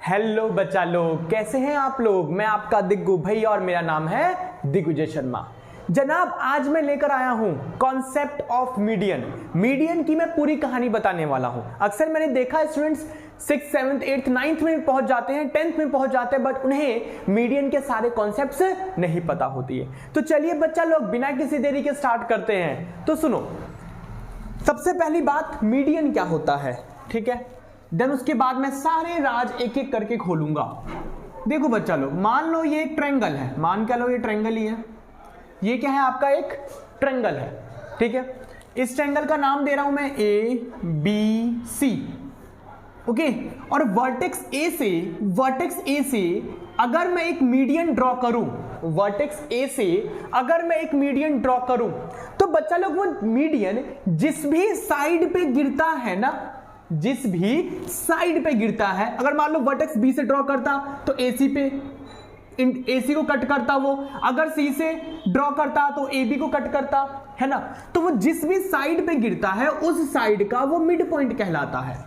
Hello बच्चा लोग, कैसे हैं आप लोग। मैं आपका दिग्गू भैया और मेरा नाम है दिग्विजय शर्मा। जनाब, आज मैं लेकर आया हूं कॉन्सेप्ट ऑफ मीडियन। मीडियन की मैं पूरी कहानी बताने वाला हूं। अक्सर मैंने देखा है students 6th 7th 8th 9th में पहुंच जाते हैं, 10th में पहुंच जाते हैं, बट उन्हें मीडियन के सारे कॉन्सेप्ट्स नहीं पता होती है। तो चलिए बच्चा लोग, बिना किसी देरी के स्टार्ट करते हैं। तो सुनो, सबसे पहली बात, मीडियन क्या होता है, ठीक है। देन उसके बाद मैं सारे राज एक एक करके खोलूंगा। देखो बच्चा लोग, मान लो ये एक ट्रायंगल है, मान क्या लो ये ट्रायंगल ही है। ये क्या है, आपका एक ट्रायंगल है, ठीक है। इस ट्रायंगल का नाम दे रहा हूं मैं ABC, ओके। और वर्टेक्स ए से अगर मैं एक मीडियन ड्रॉ करूं, वर्टेक्स ए से अगर मैं एक मीडियन ड्रॉ करूं, तो बच्चा लोग वो मीडियन जिस भी साइड पे गिरता है ना, जिस भी साइड पे गिरता है, अगर मान लो वर्टेक्स बी से ड्रॉ करता तो AC पे AC को कट करता वो, अगर C से ड्रॉ करता तो AB को कट करता, है ना। तो वो जिस भी साइड पे गिरता है उस साइड का वो मिड पॉइंट कहलाता है।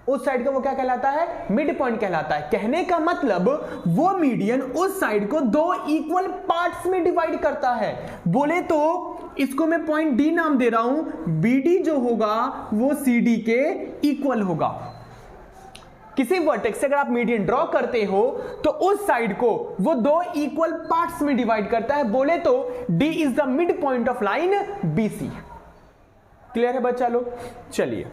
उस साइड का वो क्या कहलाता है, मिड पॉइंट कहलाता है। कहने का मतलब वो मीडियन उस साइड को दो इक्वल पार्ट्स में डिवाइड करता है। बोले तो इसको मैं पॉइंट D नाम दे रहा हूं, BD जो होगा वो CD के इक्वल होगा। किसी वर्टेक्स से अगर आप मीडियन ड्रॉ करते हो तो उस साइड को वो दो इक्वल पार्ट्स में डिवाइड करता है। बोले तो D is the mid point of line BC। Clear है बच्चा लोग। चलिए,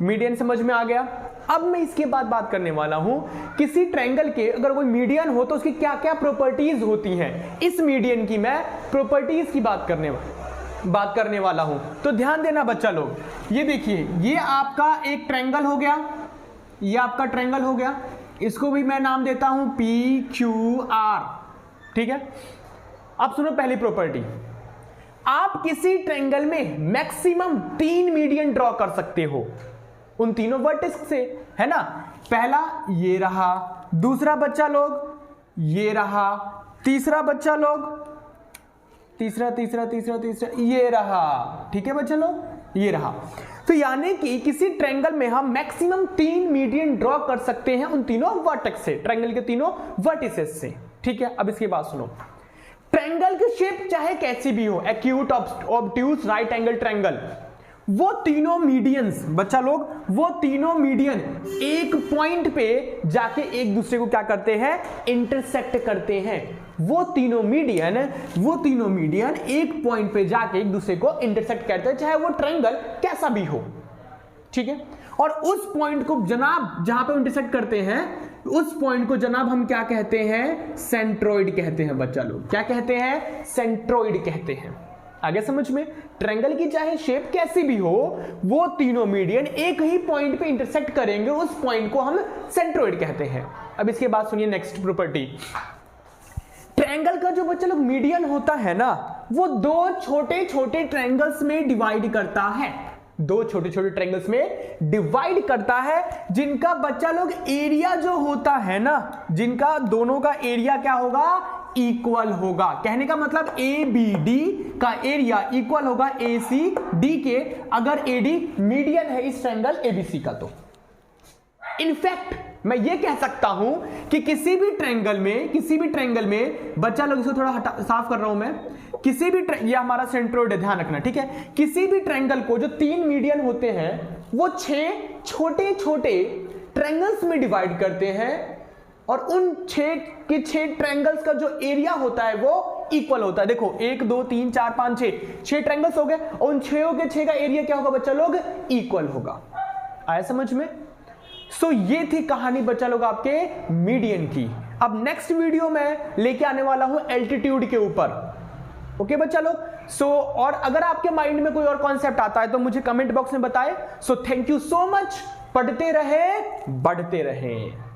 मीडियन समझ में आ गया। अब मैं इसके बाद बात करने वाला हूं, किसी ट्रायंगल के अगर कोई मीडियन हो तो उसकी क्या क्या प्रॉपर्टीज होती हैं। इस मीडियन की मैं प्रॉपर्टीज की बात करने वाला हूं। तो ध्यान देना बच्चा लोग, ये देखिए, ये आपका एक ट्रायंगल हो गया, ये आपका ट्रायंगल हो गया। इसको भी मैं नाम देता हूं PQR, ठीक है। अब सुनो पहली प्रॉपर्टी, आप किसी ट्रायंगल में मैक्सिमम 3 मीडियन ड्रॉ कर सकते हो उन तीनों वर्टेक्स से, है ना। पहला ये रहा, दूसरा बच्चा लोग ये रहा, तीसरा बच्चा लोग तीसरा ये रहा, ठीक है बच्चा लोग, ये रहा। तो यानी कि किसी ट्रायंगल में हम मैक्सिमम 3 मीडियन ड्रॉ कर सकते हैं उन तीनों वर्टेक्स से, ट्रायंगल के तीनों वर्टिसेस से, ठीक है। अब इसकी बात सुनो, ट्रायंगल की शेप चाहे कैसी भी हो, acute, obtuse, right angle triangle, वो तीनों मीडियंस बच्चा लोग, वो तीनों मीडियन एक पॉइंट पे जाके एक दूसरे को क्या करते हैं, इंटरसेक्ट करते हैं। वो तीनों मीडियन एक पॉइंट पे जाके एक दूसरे को इंटरसेक्ट करते हैं, चाहे वो ट्रायंगल कैसा भी हो, ठीक है। और उस पॉइंट को जनाब, जहां पे इंटरसेक्ट करते हैं, उस पॉइंट को जनाब हम क्या कहते हैं, सेंट्रोइड कहते हैं बच्चा लोग। क्या कहते हैं, सेंट्रोइड कहते हैं। आगे समझ में, ट्रायंगल की चाहे शेप कैसी भी हो, वो तीनों मीडियन एक ही पॉइंट पे इंटरसेक्ट करेंगे, उस पॉइंट को हम सेंट्रोइड कहते हैं। अब इसके बाद सुनिए नेक्स्ट प्रॉपर्टी, ट्रायंगल का जो बच्चा लोग मीडियन होता है ना, वो दो छोटे छोटे ट्रायंगल्स में डिवाइड करता है, दो छोटे छोटे ट्रायंगल्स में डिवाइड करता है, जिनका बच्चा लोग एरिया जो होता है ना, जिनका दोनों का एरिया क्या होगा, इक्वल होगा। कहने का मतलब ABD का एरिया इक्वल होगा ACD के, अगर AD मीडियन है इस ट्रायंगल ABC का। तो इनफैक्ट मैं ये कह सकता हूं कि किसी भी ट्रायंगल में बच्चा लोग, इसको थोड़ा साफ कर रहा हूं मैं, किसी भी ये हमारा सेंट्रोइड है, ध्यान रखना, ठीक है। किसी भी ट्रायंगल को जो 3 मीडियन होते हैं वो 6 छोटे छोटे ट्रायंगल्स में डिवाइड करते हैं, और उन 6 ट्रायंगल्स का जो एरिया होता है वो इक्वल होता है। देखो 1 2 3 4 5 6 ट्रायंगल्स हो गए, और उन 6 के 6 का एरिया क्या होगा बच्चा लोग, इक्वल होगा। आया समझ में। सो ये थी कहानी बच्चा लोग आपके मीडियन की। अब नेक्स्ट वीडियो में लेके आने वाला हूं एल्टीट्यूड के ऊपर, ओके बच्चा लोग। सो और अगर आपके माइंड में कोई और कॉन्सेप्ट आता है तो मुझे कमेंट बॉक्स में बताएं। So thank you so much. पढ़ते रहे, बढ़ते रहे।